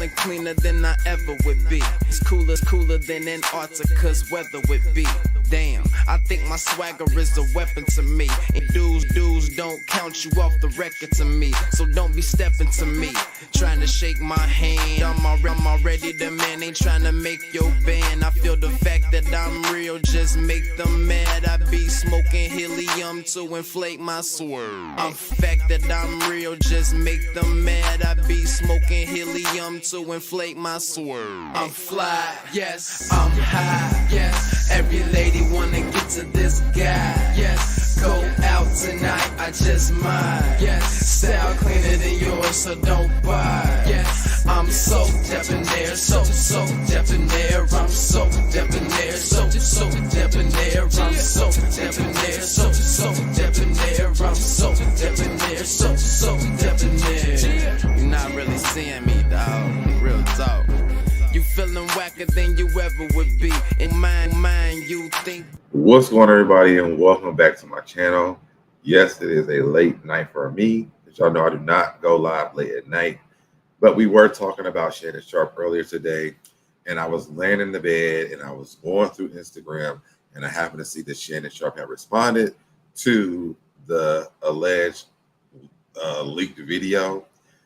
feeling cleaner than I ever would be. It's cooler than Antarctica's weather would be. Damn, I think my swagger is a weapon to me. And dudes don't count you off the record to me. So don't be stepping to me, trying to shake my hand. I'm already the man, ain't trying to make your band. I feel the fact that I'm real just make them mad. I be smoking helium to inflate my swerve. I'm fact that I'm real just make them mad. I be smoking helium to inflate my swerve. I'm fly, yes, I'm high, yes. Every lady wanna get to this guy, yes. Go out tonight, I just might, yes. Style cleaner than yours, so don't buy, yes. I'm so debonair, so debonair. I'm so debonair, so debonair. I'm so debonair, so debonair. I'm so debonair, so debonair. You're not really seeing me, dog. Real talk. You feeling whacker than you ever would be. In mind, you think. What's going on, everybody, and welcome back to my channel. Yes, it is a late night for me. As y'all know, I do not go live late at night. But we were talking about Shannon Sharpe earlier today, and I was laying in the bed and I was going through Instagram, and I happened to see that Shannon Sharpe had responded to the alleged leaked video.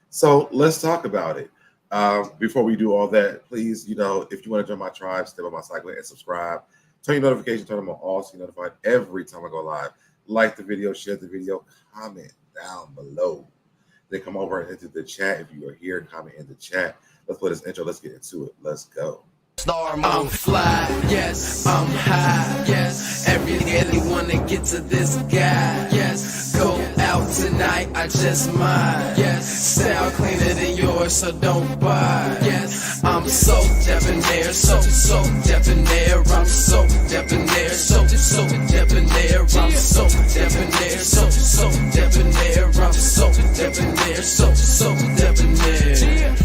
So let's talk about it. Before we do all that, please, if you want to join my tribe, step on my cycle and subscribe. Turn your notifications, turn them on all so you're notified every time I go live. Like the video, share the video, comment down below. Then come over into the chat if you are here and comment in the chat. Let's play this intro. Let's get into it. Let's go. I'm fly, yes, I'm high, yes. Every wanna get to this guy, yes. Go out tonight, I just might, yes. Style cleaner than yours, so don't buy, yes. I'm so debonair, so debonair. I'm so debonair, so debonair. I'm so debonair, so debonair. I'm so debonair, so debonair.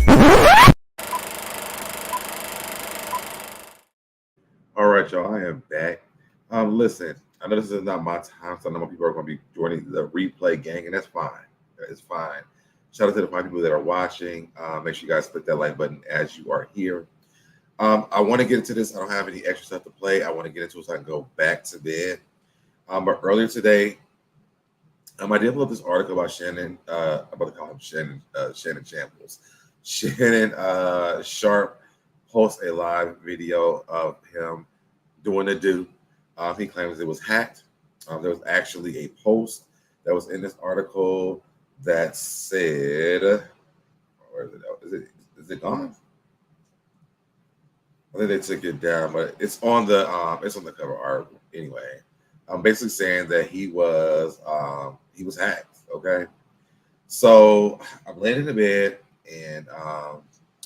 All right, y'all, I am back. Listen, I know this is not my time, so I know more people are going to be joining the replay gang, and that's fine. It's fine. Shout out to the 5 people that are watching. Make sure you guys click that like button as you are here. I want to get into this. I don't have any extra stuff to play. I want to get into it so I can go back to bed. But earlier today, I did pull up this article about Shannon. I'm about to call him Shannon Shambles. Shannon Sharpe posts a live video of him doing a do. He claims it was hacked. There was actually a post that was in this article that said, where is it? Is it gone? I think they took it down, but it's on the cover art anyway. I'm basically saying that he was hacked. Okay, so I'm laying in the bed and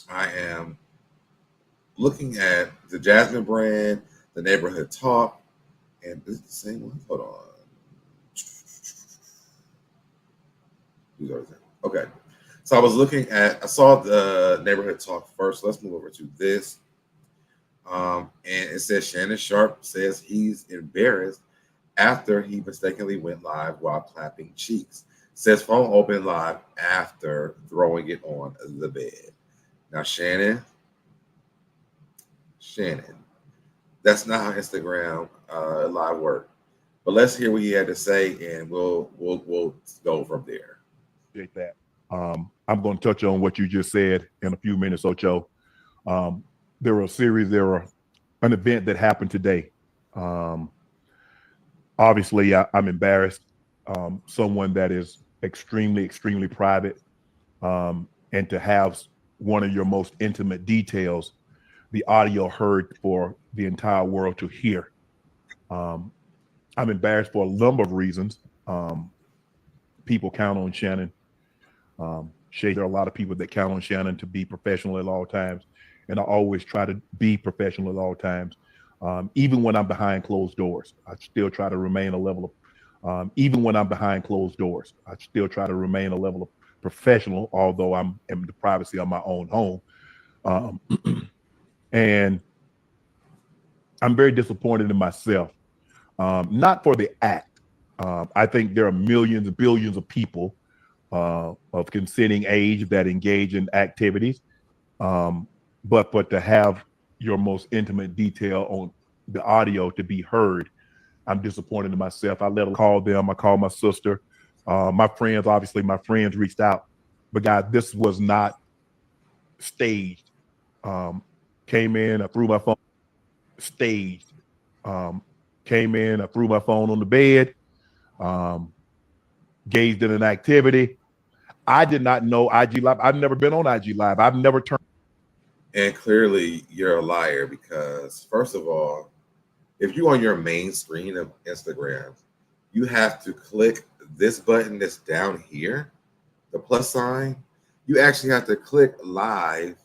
I am looking at the Jasmine brand, the Neighborhood Talk, and is it the same one? Hold on. Okay. So I saw the Neighborhood Talk first. Let's move over to this. And it says Shannon Sharpe says he's embarrassed after he mistakenly went live while clapping cheeks. Says phone open live after throwing it on the bed. Now, Shannon, that's not how Instagram live work. But let's hear what he had to say, and we'll go from there. Appreciate that. I'm going to touch on what you just said in a few minutes, Ocho. There were an event that happened today. Obviously, I'm embarrassed. Someone that is extremely private, and to have one of your most intimate details, the audio heard for the entire world to hear. I'm embarrassed for a number of reasons. People count on Shannon. There are a lot of people that count on Shannon to be professional at all times, and I always try to be professional at all times. Even when I'm behind closed doors, I still try to remain a level of. Even when I'm behind closed doors, I still try to remain a level of professional, although I'm in the privacy of my own home. And I'm very disappointed in myself, not for the act. I think there are millions and billions of people of consenting age that engage in activities. But to have your most intimate detail on the audio to be heard, I'm disappointed in myself. I let them call them. I called my sister, my friends. Obviously, my friends reached out, but guys, this was not staged. Came in, I threw my phone. Staged. Came in, I threw my phone on the bed. Engaged in an activity. I did not know IG Live. I've never been on IG Live. I've never turned. And clearly, you're a liar because, first of all, if you're on your main screen of Instagram, you have to click this button that's down here, the plus sign. You actually have to click live,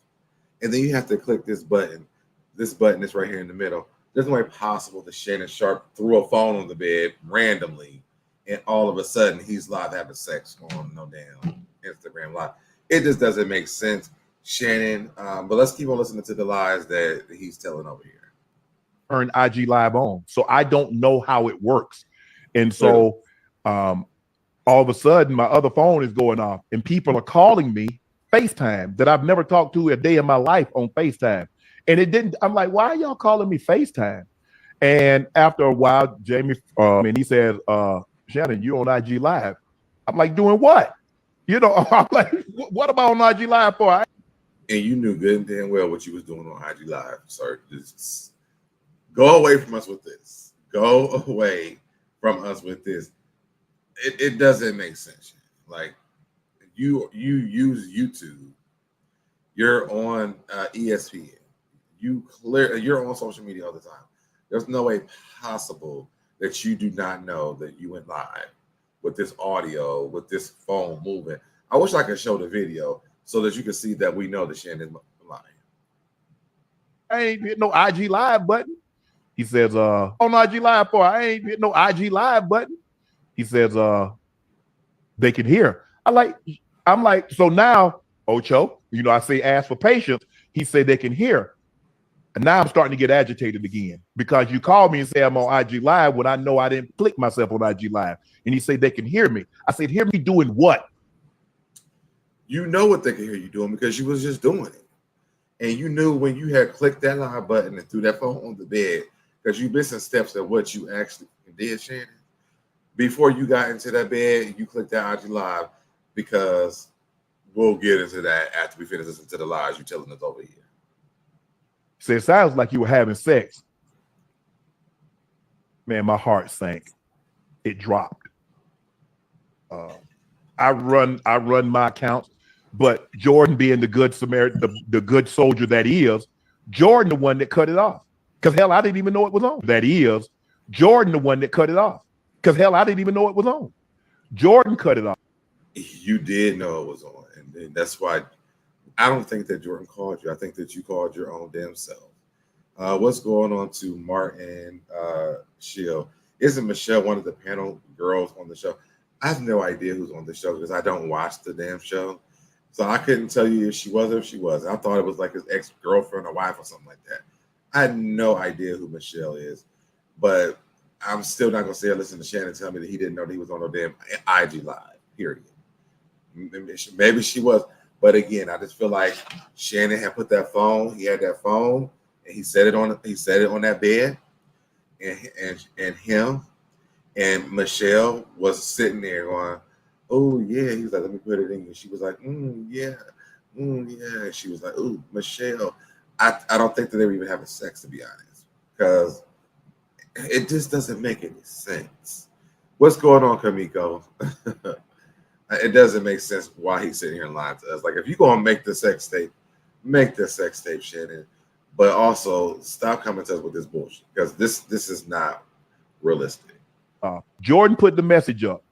and then you have to click this button. This button is right here in the middle. There's no way possible that Shannon Sharp threw a phone on the bed randomly, and all of a sudden he's live having sex on no damn Instagram Live. It just doesn't make sense, Shannon. But let's keep on listening to the lies that he's telling over here. Turn IG Live on, so I don't know how it works, and so all of a sudden my other phone is going off, and people are calling me FaceTime that I've never talked to a day in my life on FaceTime, and it didn't. I'm like, why are y'all calling me FaceTime? And after a while, Jamie, and he says, Shannon, you on IG Live? I'm like, doing what? You know, I'm like, what am I on IG Live for? And you knew good and damn well what you was doing on IG Live, sir. Just go away from us with this. Go away from us with this. It doesn't make sense. Like you use YouTube. You're on ESPN. You're on social media all the time. There's no way possible that you do not know that you went live with this audio, with this phone moving. I wish I could show the video so that you can see that we know that Shannon's lying. I ain't hit no IG Live button. He says, on IG Live for, I ain't hit no IG Live button. He says, they can hear. I'm like, so now, Ocho, you know, I say ask for patience. He said they can hear. And now I'm starting to get agitated again because you called me and say I'm on IG Live when I know I didn't click myself on IG Live. And he said they can hear me. I said, hear me doing what? You know what they can hear you doing because you was just doing it. And you knew when you had clicked that live button and threw that phone on the bed because you missing steps of what you actually did, Shannon. Before you got into that bed, you clicked that IG Live because we'll get into that after we finish listening to the lies you're telling us over here. So it sounds like you were having sex. Man, my heart sank. It dropped. I run my accounts, but Jordan being the good Samaritan, the good soldier that he is, Jordan the one that cut it off. Because hell, I didn't even know it was on. That he is, Jordan the one that cut it off. Because hell, I didn't even know it was on. Jordan cut it off. You did know it was on, and that's why I don't think that Jordan called you. I think that you called your own damn self. What's going on to Martin Shield? Isn't Michelle one of the panel girls on the show? I have no idea who's on the show because I don't watch the damn show. So I couldn't tell you if she was or if she wasn't. I thought it was like his ex-girlfriend or wife or something like that. I had no idea who Michelle is. But I'm still not going to say I listened to Shannon tell me that he didn't know that he was on no damn IG Live, period. Maybe she was. But again, I just feel like Shannon had put that phone. He had that phone, and he set it on that bed, and him and Michelle was sitting there going, "Oh yeah." He was like, "Let me put it in." And she was like, "Yeah, yeah." She was like, "Oh, Michelle." I don't think that they were even having sex, to be honest, because it just doesn't make any sense. What's going on, Kamiko? It doesn't make sense why he's sitting here and lying to us. Like, if you're going to make the sex tape, Shannon. But also, stop coming to us with this bullshit, because this is not realistic. Jordan put the message up.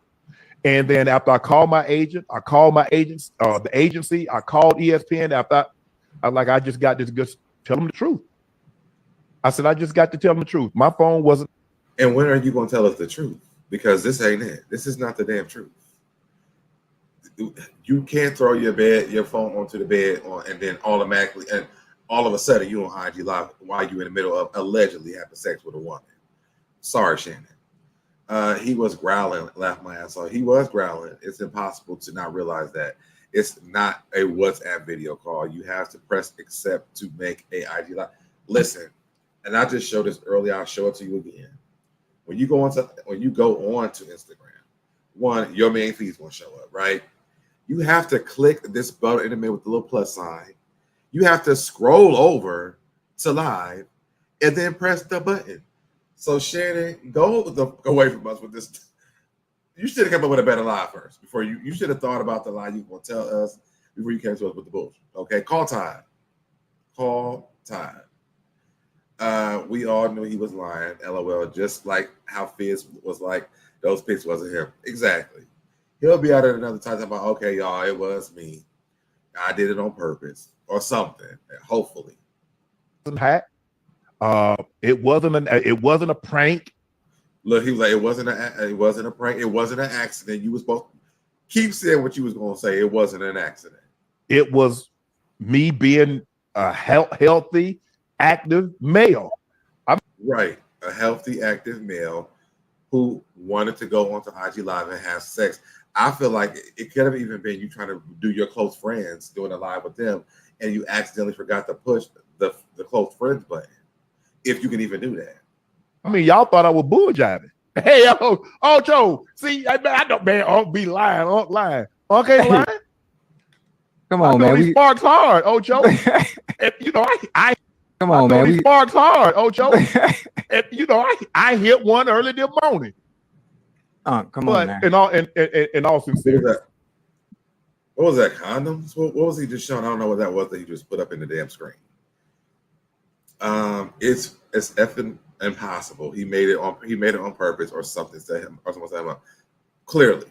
And then after I called my agent, the agency, I called ESPN. After I just got this good, tell them the truth. I said, I just got to tell them the truth. My phone wasn't. And when are you going to tell us the truth? Because this ain't it. This is not the damn truth. You can't throw your phone onto the bed and then automatically, and all of a sudden you on IG Live while you're in the middle of allegedly having sex with a woman. Sorry, Shannon. He was growling, laughed my ass off. He was growling. It's impossible to not realize that. It's not a WhatsApp video call. You have to press accept to make a IG live. Listen, and I just showed this earlier. I'll show it to you again. When you go on to Instagram, one, your main feed's gonna show up, right? You have to click this button in the middle with the little plus sign. You have to scroll over to live and then press the button. So Shannon, go away from us with this. You should have come up with a better lie first before you should have thought about the lie you want to tell us before you came to us with the bullshit. Okay, call time. Call time. We all knew he was lying, LOL, just like how Fizz was like, those pics wasn't him. Exactly. He'll be out at another time about, okay, y'all, it was me. I did it on purpose or something, hopefully. Pat, it wasn't a prank. Look, he was like, it wasn't a prank. It wasn't an accident. You was supposed to keep saying what you was going to say. It wasn't an accident. It was me being a healthy, active male. Right. A healthy, active male who wanted to go onto IG Live and have sex. I feel like it could have even been you trying to do your close friends doing a live with them, and you accidentally forgot to push the close friends button. If you can even do that. I mean, y'all thought I was bull jiving. Hey, Joe, see, I don't, man, Unc be lying, Unc lying. Okay, lying. Come on, man. He sparks hard, Joe. You know, I come on, man. He sparks hard, Joe. You know, I hit one early this morning. Come on, man. In all sincerity. What was that? Condoms? What was he just showing? I don't know what that was that he just put up in the damn screen. It's effing impossible. He made it on purpose or something to him or someone said him. Clearly,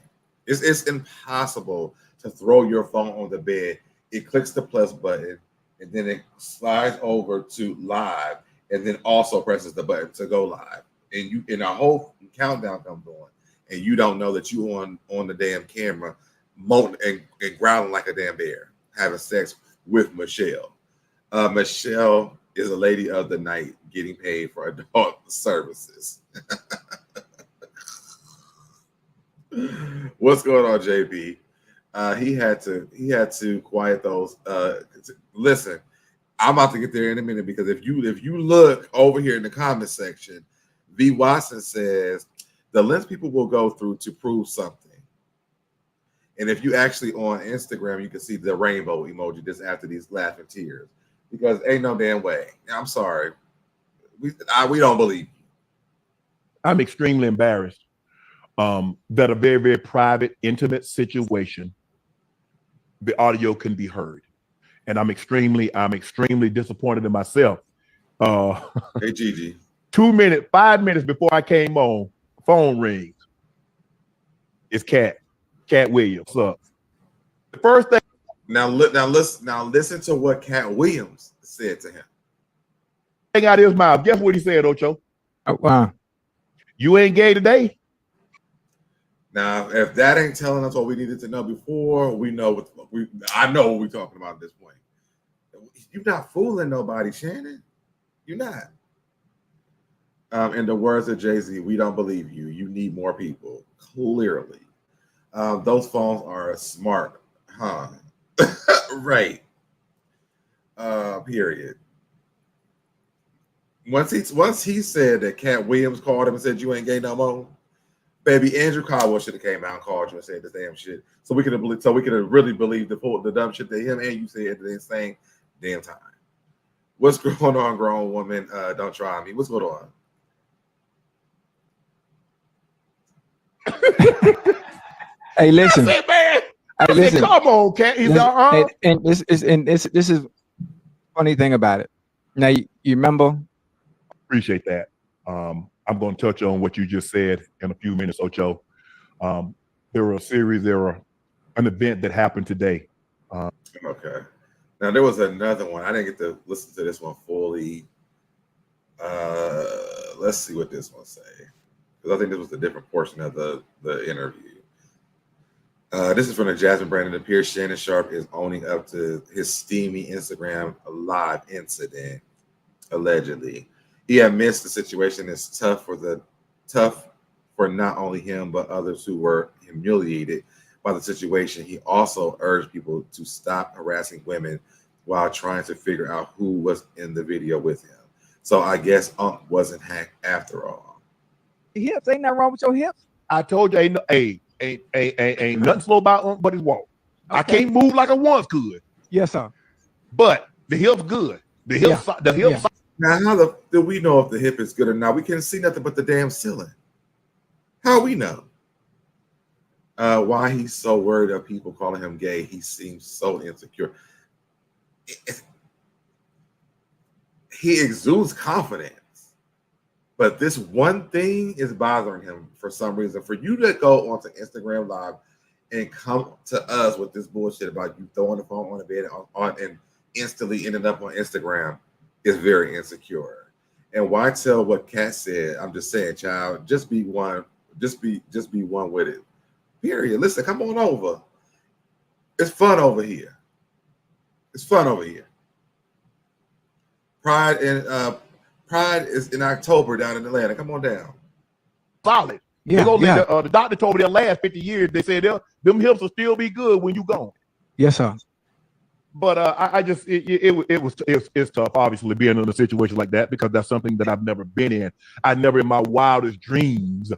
it's impossible to throw your phone on the bed. It clicks the plus button and then it slides over to live and then also presses the button to go live. And a whole countdown comes on, and you don't know that you on the damn camera, moaning and growling like a damn bear, having sex with Michelle. Michelle is a lady of the night getting paid for adult services. What's going on, JB? He had to quiet those. Listen, I'm about to get there in a minute because if you look over here in the comment section, V. Watson says the lengths people will go through to prove something. And if you actually on Instagram, you can see the rainbow emoji just after these laughing tears. Because ain't no damn way. I'm sorry. We don't believe you. I'm extremely embarrassed that a very, very private, intimate situation, the audio can be heard. And I'm extremely disappointed in myself. Hey, Gigi. 5 minutes before I came on, phone rings. It's Cat Williams. What's up? The first thing. Now listen to what Cat Williams said to him. Thing out of his mouth. Guess what he said, Ocho? Wow. You ain't gay today. Now, if that ain't telling us what we needed to know before, I know what we're talking about at this point. You're not fooling nobody, Shannon. You're not. In the words of Jay-Z, we don't believe you. You need more people. Clearly. Those phones are smart, huh? Right. Period. Once he said that Cat Williams called him and said you ain't gay no more, baby, Andrew Caldwell should have came out and called you and said this damn shit, so we could have really believed the dumb shit that him and you said at the same damn time. What's going on, grown woman? Don't try me. What's going on? Hey, listen, That's it, man. Hey, listen. Come on, Cat. He's and this is funny thing about it. Now you remember. Appreciate that. I'm going to touch on what you just said in a few minutes, Ocho. There were an event that happened today. Okay. Now there was another one. I didn't get to listen to this one fully. Let's see what this one say, because I think this was a different portion of the interview. This is from the Jasmine Brandon. It appears Shannon Sharp is owning up to his steamy Instagram live incident. Allegedly, he admits the situation is tough for not only him but others who were humiliated by the situation. He also urged people to stop harassing women while trying to figure out who was in the video with him. So I guess Unc wasn't hacked after all. Hips, ain't nothing wrong with your hips. I told you, ain't nothing slow about Unc but his walk. Okay. I can't move like I once could. Yes, sir. But the hip's good. The hip, the hip. Yeah. Now, how do we know if the hip is good or not? We can't see nothing but the damn ceiling. How we know? Why he's so worried of people calling him gay? He seems so insecure. He exudes confidence, but this one thing is bothering him for some reason. For you to go onto Instagram Live and come to us with this bullshit about you throwing the phone on the bed and instantly ending up on Instagram is very insecure. And why tell what Kat said? I'm just saying, child, just be one, just be one with it. Period. Listen, come on over. It's fun over here. It's fun over here. Pride is in October down in Atlanta. Come on down. Solid. Yeah. The doctor told me the last 50 years, they said them hips will still be good when you gone. Yes, sir. But it's tough, obviously, being in a situation like that, because that's something that I've never been in. I never in my wildest dreams,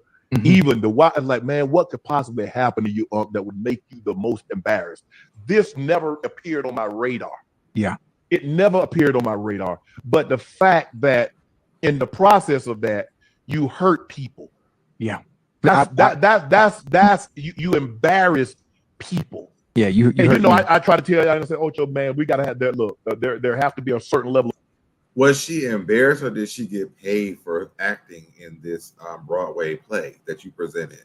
even like, man, what could possibly happen to you, Unc, that would make you the most embarrassed? This never appeared on my radar. Yeah. It never appeared on my radar. But the fact that in the process of that, you hurt people. Yeah. That's you embarrass people. Yeah, you know, I try to tell you, I say, Ocho, man, we gotta have that look. There have to be a certain level. Was she embarrassed, or did she get paid for acting in this Broadway play that you presented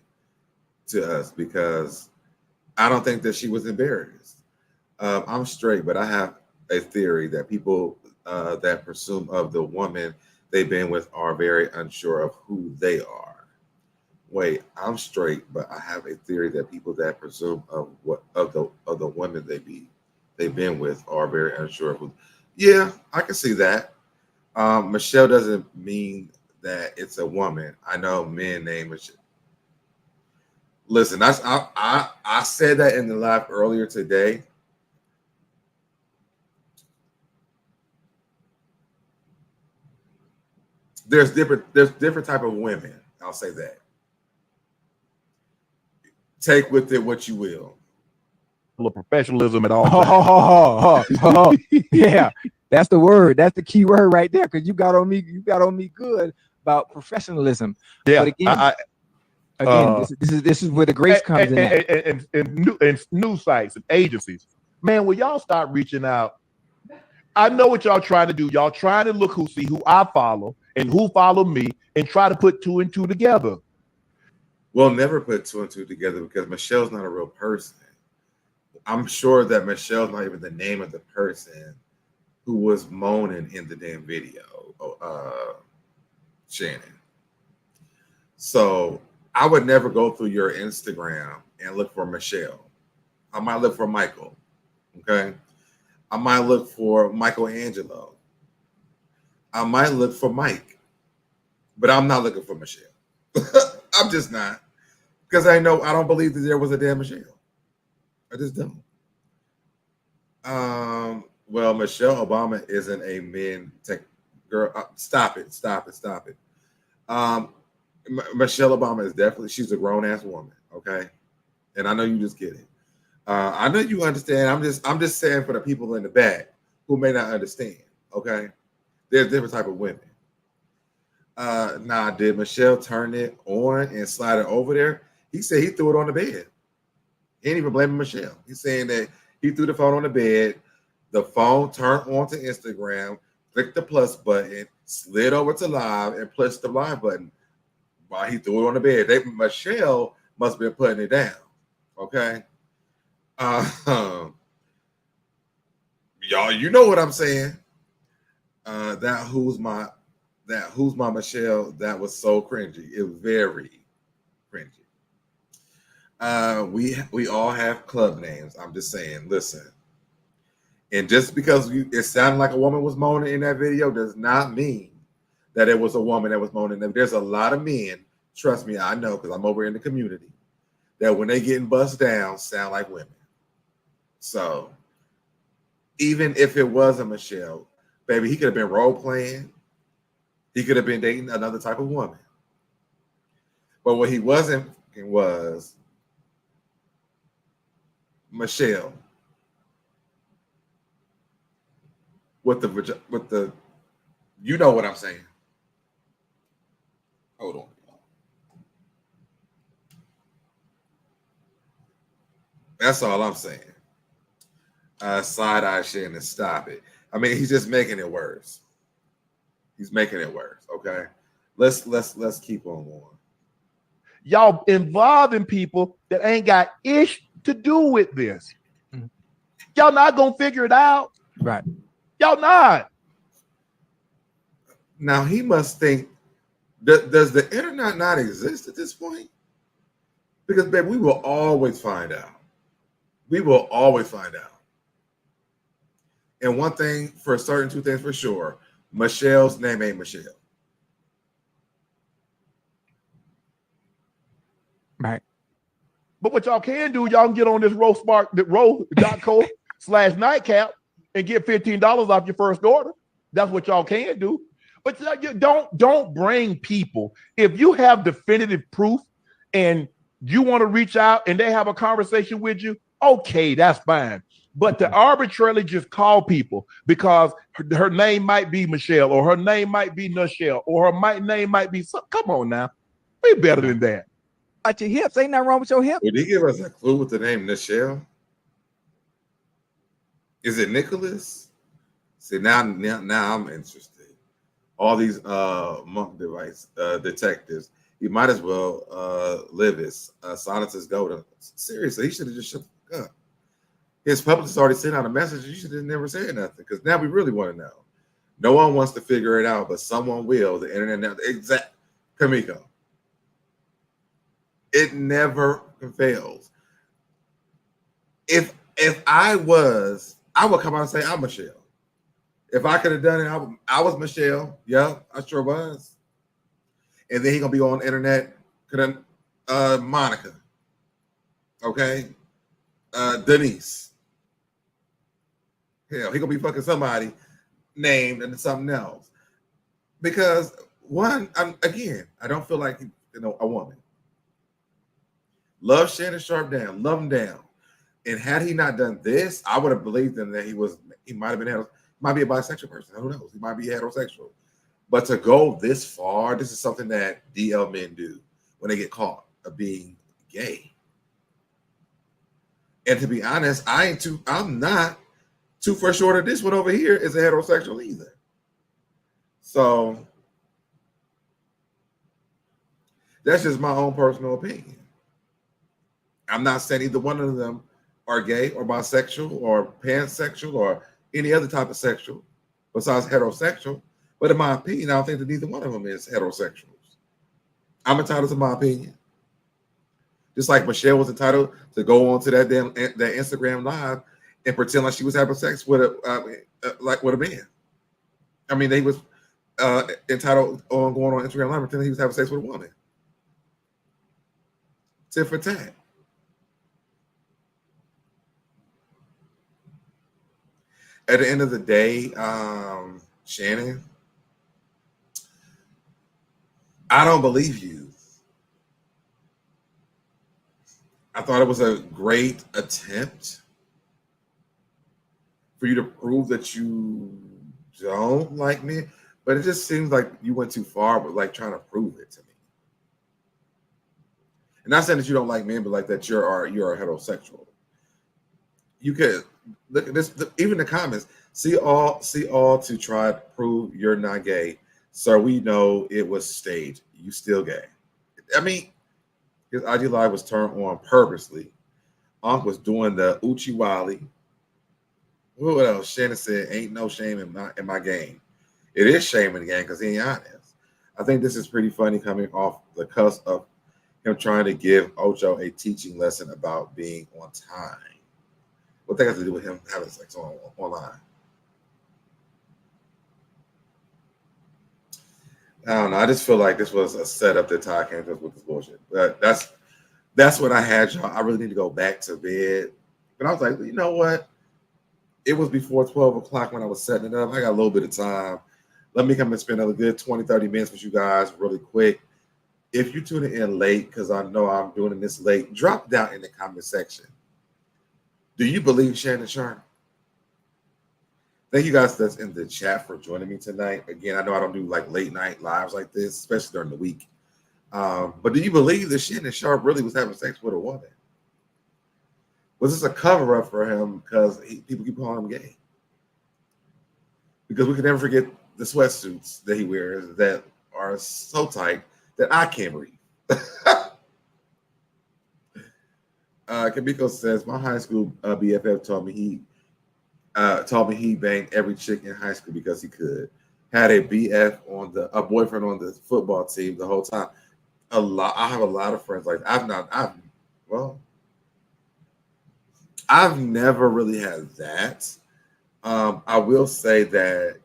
to us? Because I don't think that she was embarrassed. I'm straight, but I have a theory that people that presume of the woman they've been with are very unsure of who they are. Wait, I'm straight, but I have a theory that people that presume of the women they've been with are very unsure of who. Yeah, I can see that. Michelle doesn't mean that it's a woman. I know men named Michelle. Listen, I said that in the live earlier today. There's different type of women. I'll say that. Take with it what you will. Of professionalism at all. Yeah, that's the word. That's the key word right there. Because you got on me good about professionalism. Yeah. But again, this is where the grace comes in. And news sites and agencies. Man, will y'all start reaching out? I know what y'all trying to do. Y'all trying to look see who I follow and who follow me and try to put 2 and 2 together. We'll never put 2 and 2 together because Michelle's not a real person. I'm sure that Michelle's not even the name of the person who was moaning in the damn video, Shannon. So I would never go through your Instagram and look for Michelle. I might look for Michael, okay? I might look for Michelangelo. I might look for Mike, but I'm not looking for Michelle. I'm just not. Because I don't believe that there was a damn Michelle. I just don't. Well, Michelle Obama isn't a men tech girl. Stop it. Michelle Obama she's a grown ass woman. Okay. And I know you just get it. I know you understand. I'm just saying for the people in the back who may not understand. Okay. There's different type of women. Did Michelle turn it on and slide it over there? He said he threw it on the bed. He ain't even blaming Michelle. He's saying that he threw the phone on the bed. The phone turned on to Instagram, clicked the plus button, slid over to live, and pushed the live button while he threw it on the bed. Michelle must have been putting it down. Okay. Y'all, you know what I'm saying. That who's my Michelle, that was so cringy. It was very cringy. We all have club names. I'm just saying, listen. And just because it sounded like a woman was moaning in that video does not mean that it was a woman that was moaning. There's a lot of men, trust me, I know because I'm over in the community, that when they getting bust down sound like women. So even if it wasn't Michelle, baby, he could have been role playing. He could have been dating another type of woman. But what he wasn't was Michelle with the you know what I'm saying. Hold on. That's all I'm saying. Side-eye Shannon, stop it. I mean, he's just making it worse. He's making it worse. Okay. Let's keep on going. Y'all involving people that ain't got ish to do with this. Y'all not gonna figure it out. Right. Y'all not. Now he must think, does the internet not exist at this point? Because, babe, we will always find out. We will always find out. And one thing for certain, two things for sure, Michelle's name ain't Michelle. Right. But what y'all can do, y'all can get on this row.co/nightcap and get $15 off your first order. That's what y'all can do. But you don't bring people. If you have definitive proof and you want to reach out and they have a conversation with you, okay, that's fine. But to arbitrarily just call people because her name might be Michelle or her name might be Nichelle or her name might be come on now. Be better than that. At your hips, ain't nothing wrong with your hips. Would he give us a clue with the name Nichelle? Is it Nicholas? See, now I'm interested. All these monk device detectives, he might as well live his silence his golden. Seriously, he should have just shut the fuck up. His publicist already sent out a message. You should have never said nothing because now we really want to know. No one wants to figure it out, but someone will. The internet now. Exact, Kamiko. It never fails. If I would come out and say I'm Michelle. If I could have done it, I was Michelle. Yeah, I sure was. And then he gonna be on the internet. Monica. Okay. Denise. Hell, he gonna be fucking somebody named and something else. Because one, I don't feel like a woman. Love Shannon Sharp down, love him down. And had he not done this, I would have believed him that he might have been might be a bisexual person. Who knows? He might be heterosexual. But to go this far, this is something that DL men do when they get caught of being gay. And to be honest, I'm not too for sure that this one over here is a heterosexual either. So that's just my own personal opinion. I'm not saying either one of them are gay or bisexual or pansexual or any other type of sexual besides heterosexual. But in my opinion, I don't think that neither one of them is heterosexuals. I'm entitled to my opinion. Just like Michelle was entitled to go on to that Instagram live and pretend like she was having sex with a man. I mean, they was entitled on going on Instagram live pretending he was having sex with a woman. Tit for tat. At the end of the day, Shannon, I don't believe you. I thought it was a great attempt for you to prove that you don't like me, but it just seems like you went too far with like trying to prove it to me. And not saying that you don't like men, but like that you're a heterosexual. You could look at this, even the comments. See all to try to prove you're not gay, so we know it was staged. You still gay. I mean, his IG live was turned on purposely. Unc was doing the Uchiwali. What else? Shannon said, "Ain't no shame in my game." It is shame in the game because he ain't honest. I think this is pretty funny coming off the cusp of him trying to give Ocho a teaching lesson about being on time. What that has to do with him having sex online? I don't know. I just feel like this was a setup that Todd came to us with this bullshit. But that's that's what I had, y'all. I really need to go back to bed. But I was like, you know what? It was before 12 o'clock when I was setting it up. I got a little bit of time. Let me come and spend another good 20, 30 minutes with you guys really quick. If you're tuning in late, because I know I'm doing this late, drop down in the comment section. Do you believe Shannon Sharp? Thank you guys that's in the chat for joining me tonight. Again, I know I don't do like late night lives like this, especially during the week. But do you believe that Shannon Sharp really was having sex with a woman? Was this a cover up for him because people keep calling him gay? Because we can never forget the sweatsuits that he wears that are so tight that I can't breathe. Kamiko says, my high school BFF told me he banged every chick in high school because he could. Had a boyfriend on the football team the whole time. I have a lot of friends like that. I've never really had that. I will say that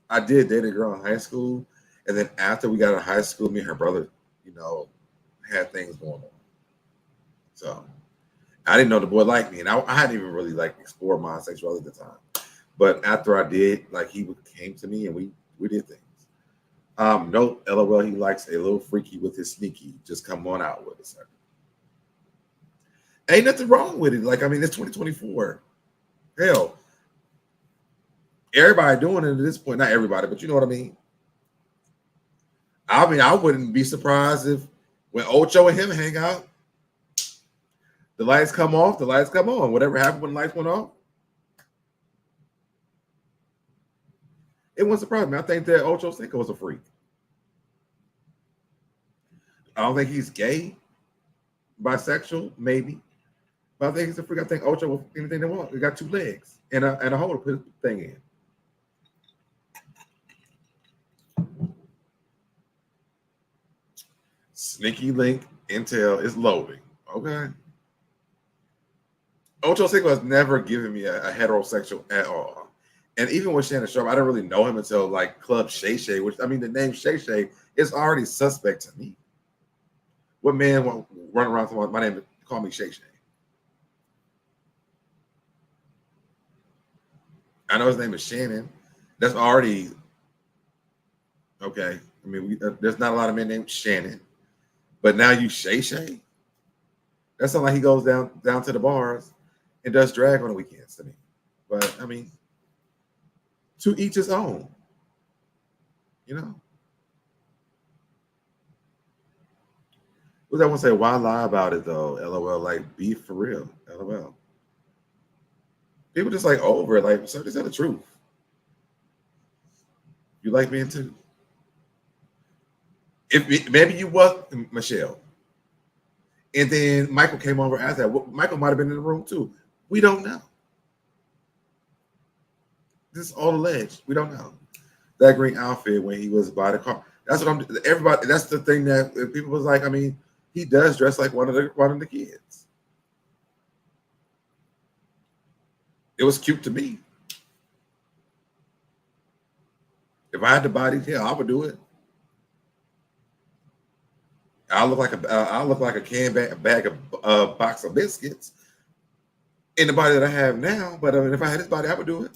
I did date a girl in high school, and then after we got out of high school, me and her brother, had things going on. So I didn't know the boy liked me, and I hadn't even really explored my sexuality at the time. But after I did, he came to me and we did things. Nope, LOL, he likes a little freaky with his sneaky. Just come on out with us. Ain't nothing wrong with it. It's 2024. Hell, everybody doing it at this point. Not everybody, but you know what I mean. I wouldn't be surprised if when Ocho and him hang out, the lights come off, the lights come on. Whatever happened when the lights went off, it wouldn't surprise me. I think that Ocho Cinco was a freak. I don't think he's gay, bisexual, maybe. But I think he's a freak. I think Ocho was anything they want. He got two legs and a hole to put the thing in. Sneaky link intel is loading. Okay. Ocho Cinco has never given me a heterosexual at all. And even with Shannon Sharp, I didn't really know him until Club Shay Shay, which the name Shay Shay is already suspect to me. What man won't run around with my name, call me Shay Shay? I know his name is Shannon. That's already okay. There's not a lot of men named Shannon, but now you Shay Shay. That sounds like he goes down to the bars and does drag on the weekends to me. But to each his own. What I want to say? Why lie about it though? LOL. Be for real. LOL. People just over it. So just tell the truth. You like men too. If maybe you was Michelle, and then Michael came over after that. Michael might have been in the room too. We don't know. This is all alleged. We don't know. That green outfit when he was by the car. That's what everybody. That's the thing that people was he does dress like one of the kids. It was cute to me. If I had the body, I would do it. I look like a bag of box of biscuits in the body that I have now. But if I had this body, I would do it.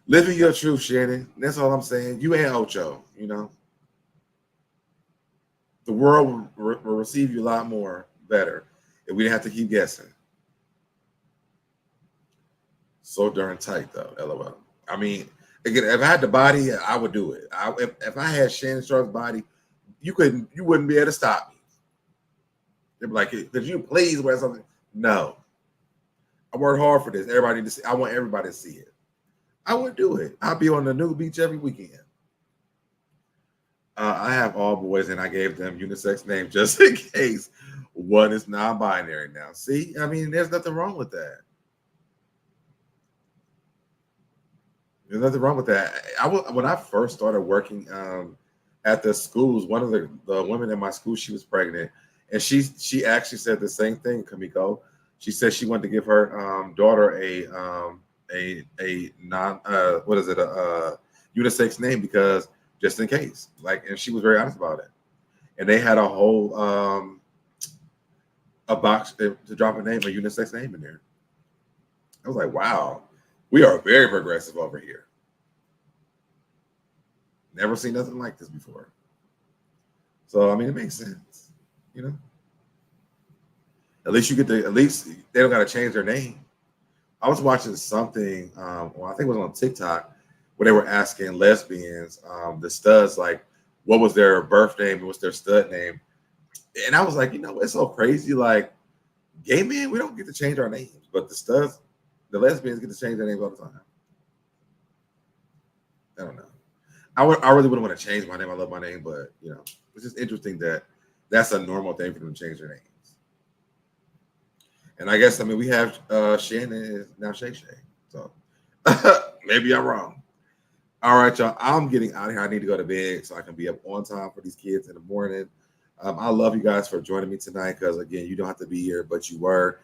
Living your truth, Shannon. That's all I'm saying. You ain't Ocho, The world will receive you a lot more better if we didn't have to keep guessing. So darn tight, though, LOL. Again, if I had the body, I would do it. If I had Shannon Sharp's body, you wouldn't be able to stop me. They'd be like, could you please wear something? No. I worked hard for this. Everybody to see. I want everybody to see it. I would do it. I'll be on the new beach every weekend. I have all boys, and I gave them unisex names just in case one is non-binary now. See, there's nothing wrong with that. There's nothing wrong with that. When I first started working at the schools, one of the women in my school, she was pregnant, and she actually said the same thing, Kamiko. She said she wanted to give her daughter a unisex name because just in case, and she was very honest about it. and they had a whole a box to drop a name, a unisex name in there. I was like, wow, we are very progressive over here. Never seen nothing like this before. So I mean, it makes sense, you know. At least they don't got to change their name. I was watching something, well, I think it was on TikTok, where they were asking lesbians, the studs, like, what was their birth name and what's their stud name. And I was like, you know, it's so crazy. Like, gay men, we don't get to change our names, but the studs, the lesbians get to change their names all the time. I don't know. I really wouldn't want to change my name. I love my name, but, you know, it's just interesting that that's a normal thing for them to change their names. And I guess, I mean, we have Shannon is now Shay Shay. So maybe I'm wrong. All right, y'all. I'm getting out of here. I need to go to bed so I can be up on time for these kids in the morning. I love you guys for joining me tonight because, again, you don't have to be here, but you were.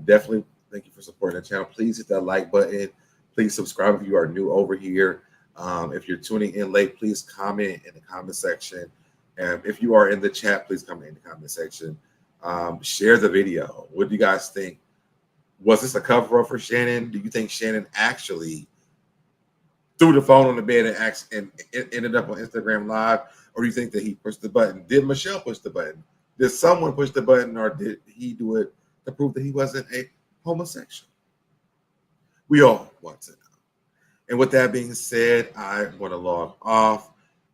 Definitely thank you for supporting the channel. Please hit that like button. Please subscribe if you are new over here. If you're tuning in late, please comment in the comment section. And if you are in the chat, please comment in the comment section. Share the video. What do you guys think? Was this a cover up for Shannon? Do you think Shannon actually threw the phone on the bed and ended up on Instagram Live? Or do you think that he pushed the button? Did Michelle push the button? Did someone push the button, or did he do it to prove that he wasn't a homosexual? We all want to know. And with that being said, I'm going to log off,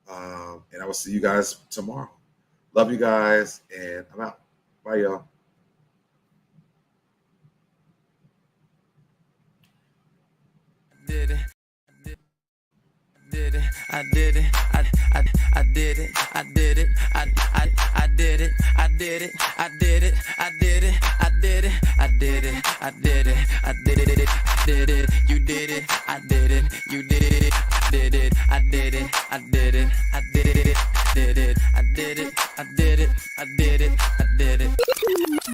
and I will see you guys tomorrow. Love you guys, and I'm out. Bye, y'all. Did it. Did it. I did it. I did it. I did it. I did it. I did it. I did it. I did it. I did it. I did it. I did it. I did it. Did it. You did it. I did it. You did it. Did it. I did it. I did it. I did it. Did it. I did it. I did it. I did it. I did it.